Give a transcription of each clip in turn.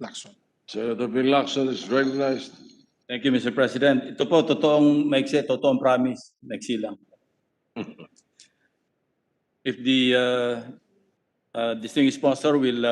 Lacson. Senator Bill Lacson is recognized. Thank you, Mr. President. Ito po, totoong maiksi, totoong promise, maiksi lang. If the distinguished sponsor will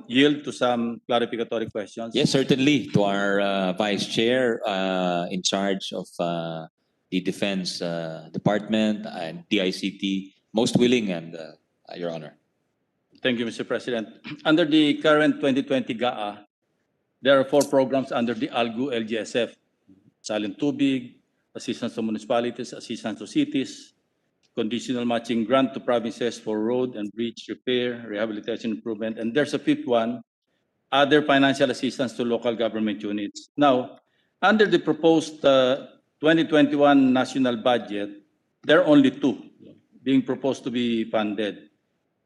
yield to some clarificatory questions. Yes, certainly. To our Vice Chair in charge of the Defense Department and DICT, most willing, and Your Honor. Thank you, Mr. President. Under the current 2020 GAA, there are 4 programs under the ALGU-LGSF. Silent Tubig, Assistance to Municipalities, Assistance to Cities, Conditional Matching Grant to Provinces for Road and Bridge Repair, Rehabilitation Improvement, and there's a 5th one, Other Financial Assistance to Local Government Units. Now, under the proposed 2021 national budget, there are only 2 being proposed to be funded.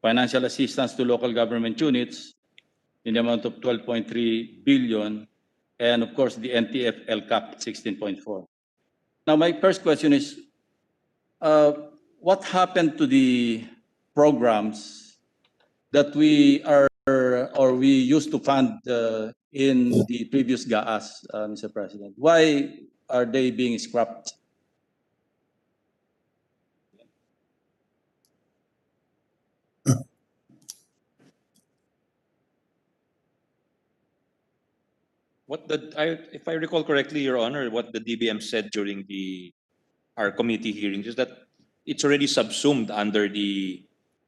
Financial Assistance to Local Government Units in the amount of 12.3 billion, and of course the NTF LCAP 16.4. Now my first question is, what happened to the programs that we are or we used to fund in the previous GAAs, Mr. President? Why are they being scrapped? If I recall correctly, Your Honor, what the DBM said during our committee hearings is that it's already subsumed under the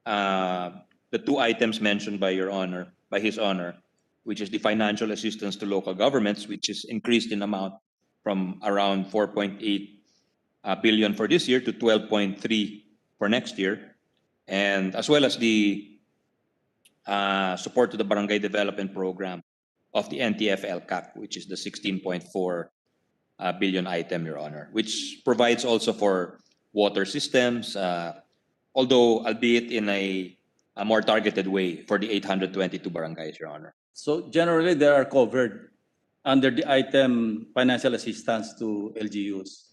2 items mentioned by Your Honor, by His Honor, which is the financial assistance to local governments, which is increased in amount from around 4.8 billion for this year to 12.3 for next year, and as well as the support to the barangay development program of the NTF LCAP, which is the 16.4 billion item, Your Honor, which provides also for water systems, although albeit in a more targeted way for the 822 barangays, Your Honor. So generally they are covered under the item financial assistance to LGUs.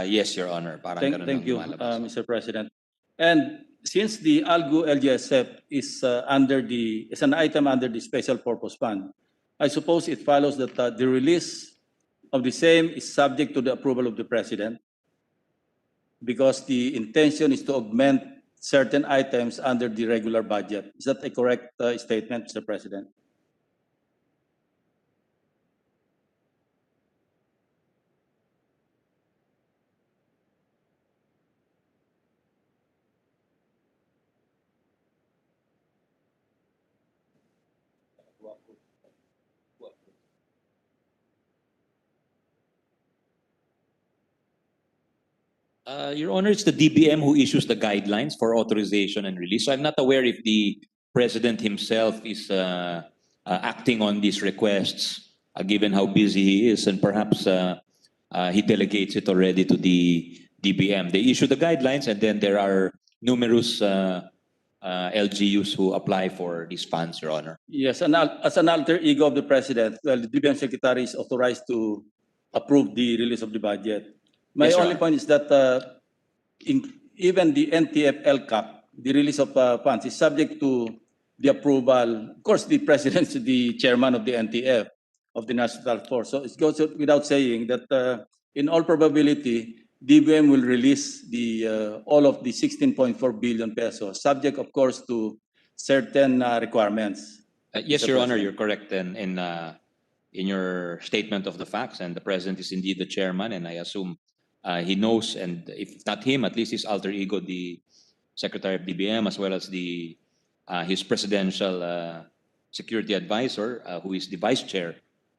Yes, Your Honor. Thank you, Mr. President. And since the ALGU-LGSF is an item under the Special Purpose Fund, I suppose it follows that the release of the same is subject to the approval of the President, because the intention is to augment certain items under the regular budget. Is that a correct statement, Mr. President? Your Honor, it's the DBM who issues the guidelines for authorization and release. So I'm not aware if the President himself is acting on these requests, given how busy he is, and perhaps he delegates it already to the DBM. They issue the guidelines, and then there are numerous LGUs who apply for these funds, Your Honor. Yes, and as an alter ego of the President, well, the DBM Secretary is authorized to approve the release of the budget. My Yes, only point is that even the NTF LCAP, the release of funds, is subject to the approval. Of course, the President is the chairman of the NTF, of the National Force. So it goes without saying that in all probability, DBM will release all of the 16.4 billion pesos, subject, of course, to certain requirements. Yes, Your Honor, you're correct in your statement of the facts, and the President is indeed the chairman, and I assume he knows, and if not him, at least his alter ego, the Secretary of DBM, as well as his presidential security advisor, who is the vice chair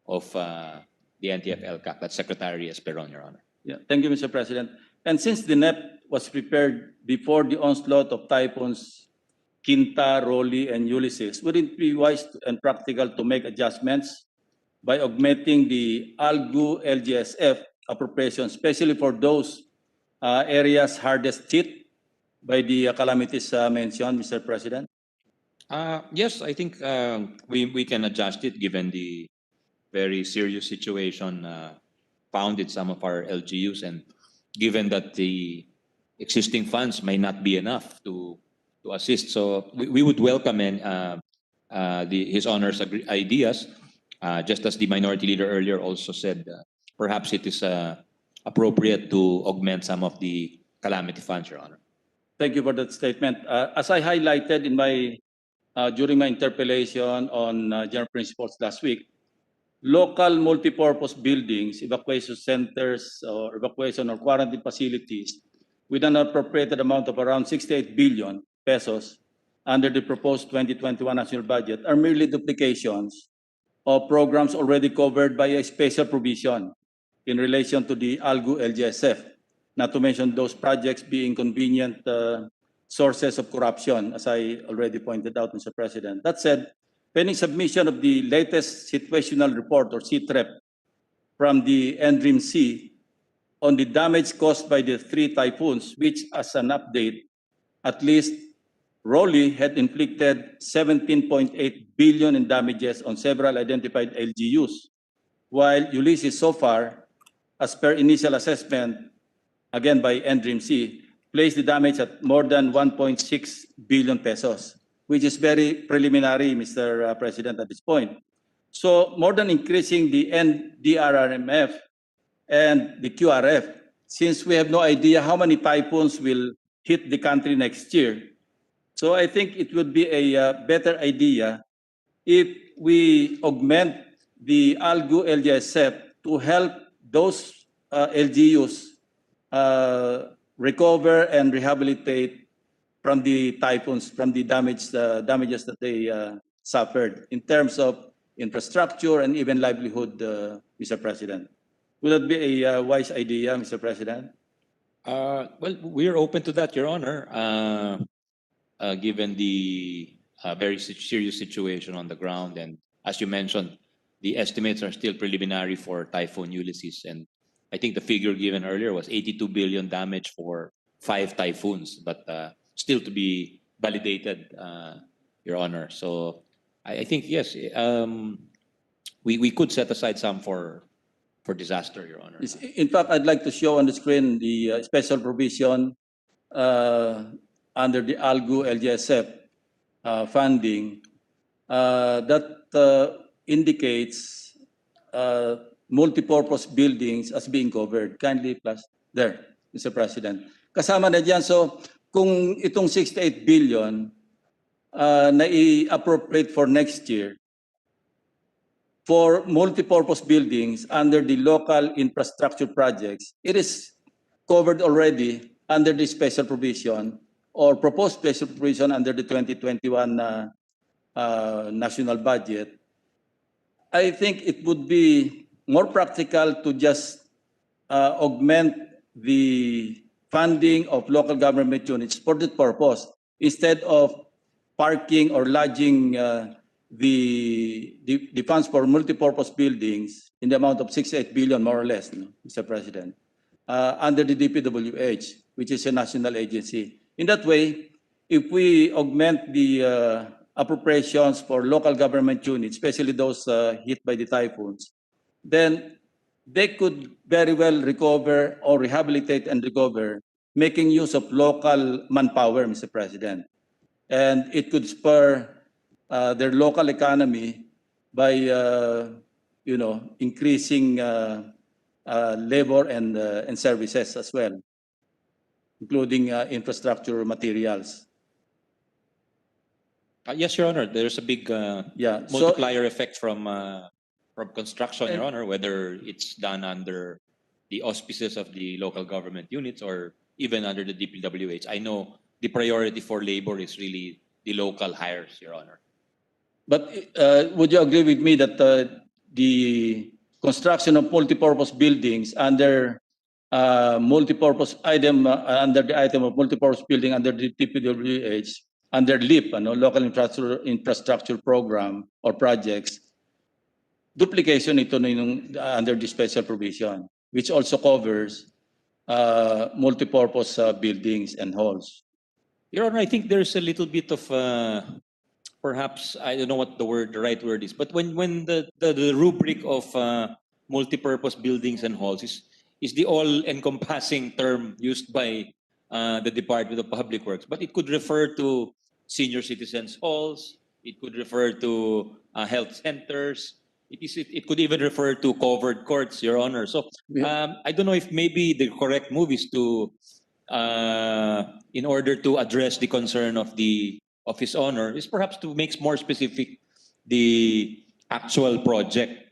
of the NTF LCAP, that's Secretary Esperon, Your Honor. Yeah, thank you, Mr. President. And since the NEP was prepared before the onslaught of typhoons Quinta, Rolly, and Ulysses, would it be wise and practical to make adjustments by augmenting the ALGU-LGSF appropriations, especially for those areas hardest hit by the calamities mentioned, Mr. President? Yes, I think we can adjust it given the very serious situation found in some of our LGUs, and given that the existing funds may not be enough to assist. So we would welcome His Honor's ideas. Just as the minority leader earlier also said, perhaps it is appropriate to augment some of the calamity funds, Your Honor. Thank you for that statement. As I highlighted in my during my interpellation on general principles last week, local multipurpose buildings, evacuation centers, or evacuation or quarantine facilities with an appropriated amount of around 68 billion pesos under the proposed 2021 national budget are merely duplications of programs already covered by a special provision in relation to the ALGU-LGSF, not to mention those projects being convenient sources of corruption, as I already pointed out, Mr. President. That said, pending submission of the latest situational report, or CTREP, from the NDRRMF on the damage caused by the 3 typhoons, which, as an update, at least Raleigh had inflicted 17.8 billion in damages on several identified LGUs, while Ulysses so far, as per initial assessment, again by NDRRMF, placed the damage at more than 1.6 billion pesos, which is very preliminary, Mr. President, at this point. So more than increasing the NDRRMF and the QRF, since we have no idea how many typhoons will hit the country next year, so I think it would be a better idea if we augment the ALGU-LGSF to help those LGUs recover and rehabilitate from the typhoons, from the damages that they suffered in terms of infrastructure and even livelihood, Mr. President. Would that be a wise idea, Mr. President? Well, we're open to that, Your Honor, given the very serious situation on the ground. And as you mentioned, the estimates are still preliminary for Typhoon Ulysses. And I think the figure given earlier was 82 billion damage for 5 typhoons, but still to be validated, Your Honor. So I think, yes, we could set aside some for disaster, Your Honor. In fact, I'd like to show on the screen the special provision under the ALGU-LGSF funding that indicates multipurpose buildings as being covered. Kindly plus there, Mr. President. Kasama na dyan, so kung itong 68 billion na i-appropriate for next year for multipurpose buildings under the local infrastructure projects, it is covered already under the special provision or proposed special provision under the 2021 national budget. I think it would be more practical to just augment the funding of local government units for that purpose instead of parking or lodging the funds for multipurpose buildings in the amount of 68 billion, more or less, Mr. President, under the DPWH, which is a national agency. In that way, if we augment the appropriations for local government units, especially those hit by the typhoons, then they could very well recover or rehabilitate and recover, making use of local manpower, Mr. President. And it could spur their local economy by, increasing labor and services as well, including infrastructure materials. Yes, Your Honor. There's a big multiplier effect from construction, Your Honor, whether it's done under the auspices of the local government units or even under the DPWH. I know the priority for labor is really the local hires, Your Honor. But would you agree with me that the construction of multipurpose buildings under multipurpose item under the item of multipurpose building under the DPWH under LIP, local infrastructure program or projects, duplication ito under the special provision, which also covers multipurpose buildings and halls. Your Honor, I think there's a little bit of perhaps, I don't know what the right word is, but when the rubric of multipurpose buildings and halls is the all-encompassing term used by the Department of Public Works, but it could refer to senior citizens halls, it could refer to health centers, It could even refer to covered courts, Your Honor. So I don't know if maybe the correct move is to, in order to address the concern of His Honor, is perhaps to make more specific the actual project,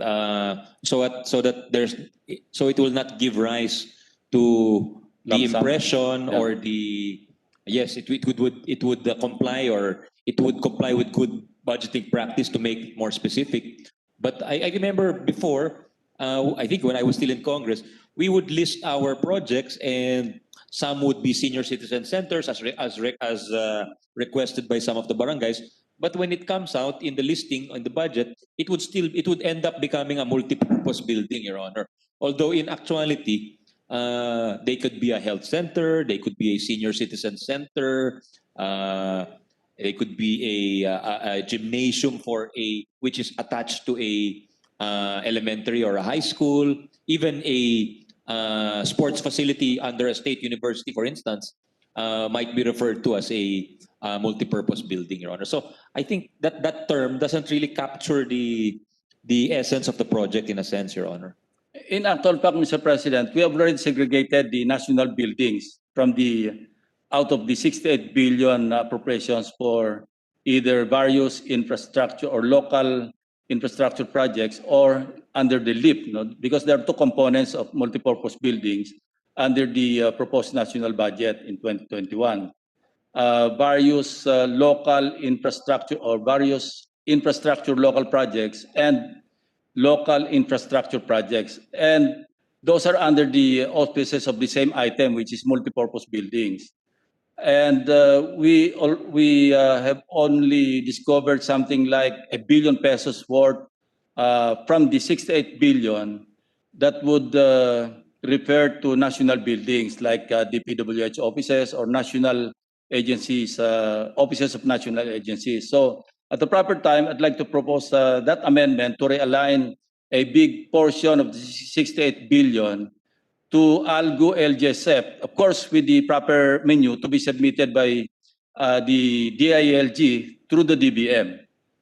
so it will not give rise to the Lump sum. impression Yeah. or the yes, it would comply, or it would comply with good budgeting practice to make it more specific. But I remember before, I think when I was still in Congress, we would list our projects, and some would be senior citizen centers as requested by some of the barangays. But when it comes out in the listing on the budget, it would end up becoming a multi-purpose building, Your Honor. Although in actuality, they could be a health center, they could be a senior citizen center, they could be a gymnasium which is attached to a elementary or a high school, even a sports facility under a state university, for instance, might be referred to as a multi-purpose building, Your Honor. So I think that term doesn't really capture the essence of the project in a sense, Your Honor. In actual fact, Mr. President, we have already segregated the national buildings from out of the 68 billion appropriations for either various infrastructure or local infrastructure projects or under the LIP, because there are two components of multipurpose buildings under the proposed national budget in 2021. Various local infrastructure or various infrastructure local projects and local infrastructure projects. And those are under the auspices of the same item, which is multipurpose buildings. And we have only discovered something like ₱1 billion worth from the 68 billion that would refer to national buildings like DPWH offices or national agencies, offices of national agencies. So at the proper time, I'd like to propose that amendment to realign a big portion of the 68 billion to ALGU-LGSF, of course, with the proper menu to be submitted by the DILG through the DBM.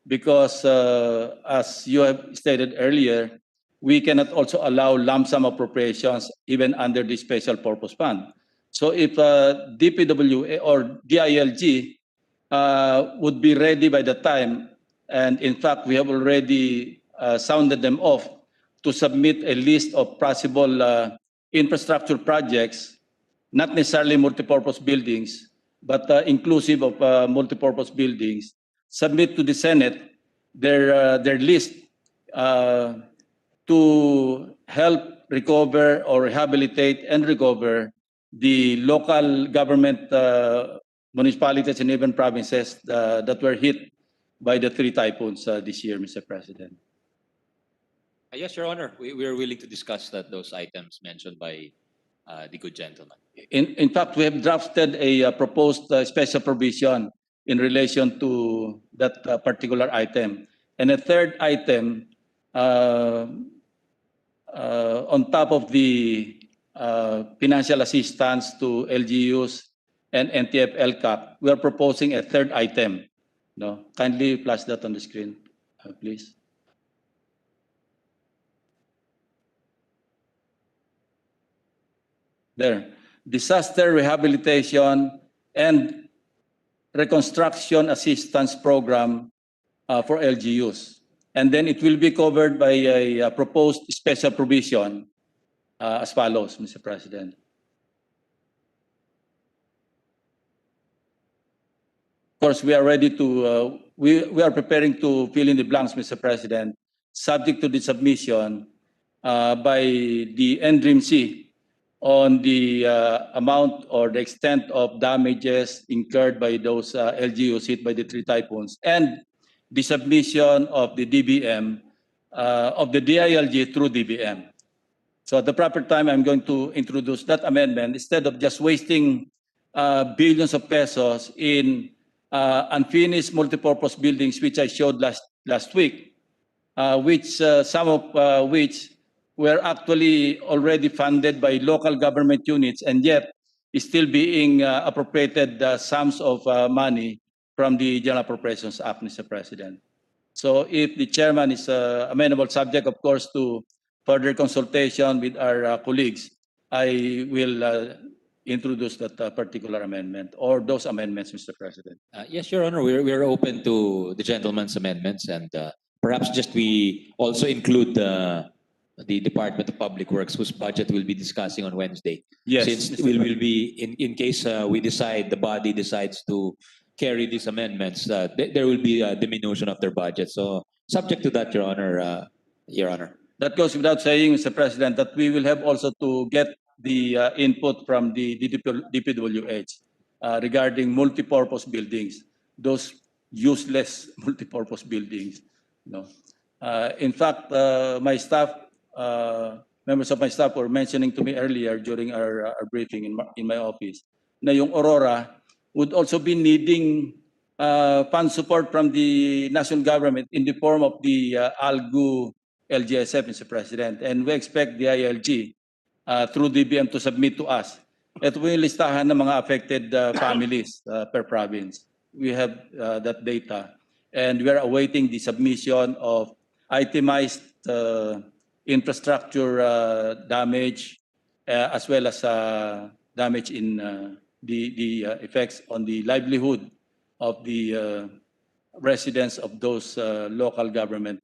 Because as you have stated earlier, we cannot also allow lump sum appropriations even under the special purpose fund. So if DPW or DILG would be ready by the time, and in fact, we have already sounded them off to submit a list of possible infrastructure projects, not necessarily multipurpose buildings, but inclusive of multipurpose buildings, submit to the Senate their list to help recover or rehabilitate and recover the local government municipalities and even provinces that were hit by the 3 typhoons this year, Mr. President. Yes, Your Honor. We are willing to discuss those items mentioned by the good gentleman. In fact, we have drafted a proposed special provision in relation to that particular item. And a third item, on top of the financial assistance to LGUs and NTF-LCAP, we are proposing a third item. No, kindly flash that on the screen, please. There, disaster rehabilitation and reconstruction assistance program for LGUs. And then it will be covered by a proposed special provision as follows, Mr. President. Of course, we are ready to, we are preparing to fill in the blanks, Mr. President, subject to the submission by the NDRRMF on the amount or the extent of damages incurred by those LGUs hit by the 3 typhoons, and the submission of the DBM, of the DILG through DBM. So at the proper time, I'm going to introduce that amendment instead of just wasting billions of pesos in unfinished multipurpose buildings, which I showed last week, some of which were actually already funded by local government units and yet is still being appropriated sums of money from the General Appropriations Act, Mr. President. So if the chairman is amenable, subject, of course, to further consultation with our colleagues, I will introduce that particular amendment or those amendments, Mr. President. Yes, Your Honor, we're open to the gentleman's amendments, and perhaps just we also include the Department of Public Works, whose budget we'll be discussing on Wednesday. Yes, Since Mr. we will be, in case we decide, the body decides to carry these amendments, there will be a diminution of their budget. So subject to that, Your Honor, Your Honor. That goes without saying, Mr. President, that we will have also to get the input from the DPWH regarding multipurpose buildings, those useless multipurpose buildings. You know. In fact, my staff, members of my staff were mentioning to me earlier during our briefing in my office, na yung Aurora would also be needing fund support from the national government in the form of the ALGU-LGSF, Mr. President. And we expect the ILG through DBM to submit to us. Ito po yung listahan ng mga affected families per province. We have that data. And we are awaiting the submission of itemized infrastructure damage as well as damage in the effects on the livelihood of the residents of those local government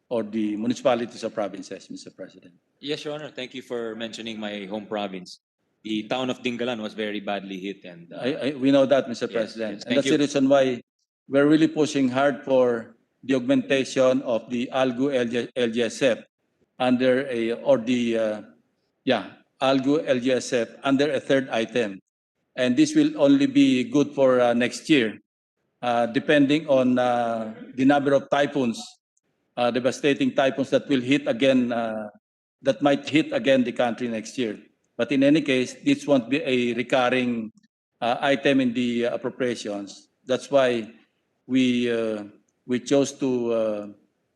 or the municipalities or provinces, Mr. President. Yes, Your Honor. Thank you for mentioning my home province. The town of Dingalan was very badly hit, and We know that, Mr. Yes, President. yes. And Thank that's the you. reason why we're really pushing hard for the augmentation of the ALGU-LGSF under a, or the, ALGU-LGSF under a third item. And this will only be good for next year, depending on the number of typhoons, devastating typhoons that will hit again, that might hit again the country next year. But in any case, this won't be a recurring item in the appropriations. That's why we chose to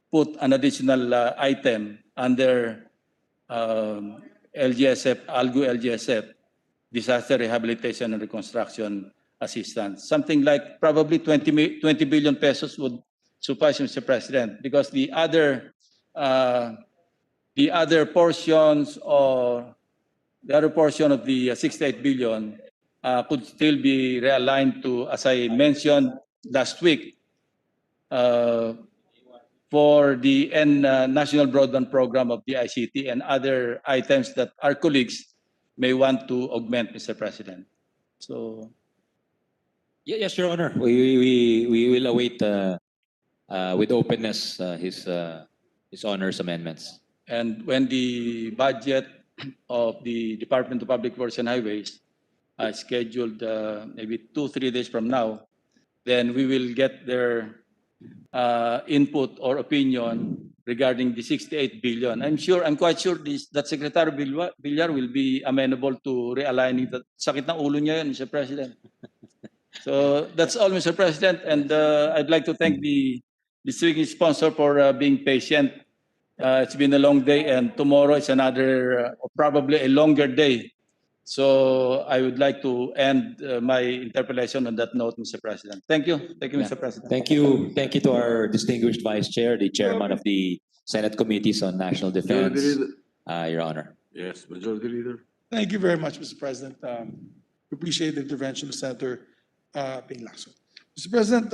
put an additional item under LGSF, ALGU-LGSF, disaster rehabilitation and reconstruction assistance. Something like probably 20 billion pesos would suffice, Mr. President, because the other portions or the other portion of the 68 billion could still be realigned to, as I mentioned last week, for the National Broadband Program of the ICT and other items that our colleagues may want to augment, Mr. President. So, yes, Your Honor. We will await with openness his Honor's amendments. and when the budget of the Department of Public Works and Highways is scheduled maybe 2-3 days from now, then we will get their input or opinion regarding the 68 billion. I'm quite sure that Secretary Villar will be amenable to realigning that. Sakit ng ulo niya yun, Mr. President. So that's all, Mr. President, and I'd like to thank the district sponsor for being patient. It's been a long day, and tomorrow is another, probably a longer day. So I would like to end my interpellation on that note, Mr. President. Thank you. Thank you, Mr. President. Thank you. Thank you to our distinguished Vice Chair, the Chairman of the Senate Committees on National Defense, Majority Leader. Your Honor. Yes, Majority Leader. Thank you very much, Mr. President. We appreciate the intervention of Senator Lacson. Mr. President,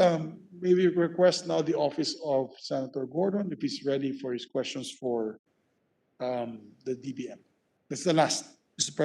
may we request now the office of Senator Gordon, if he's ready for his questions for the DBM. That's the last, Mr. President.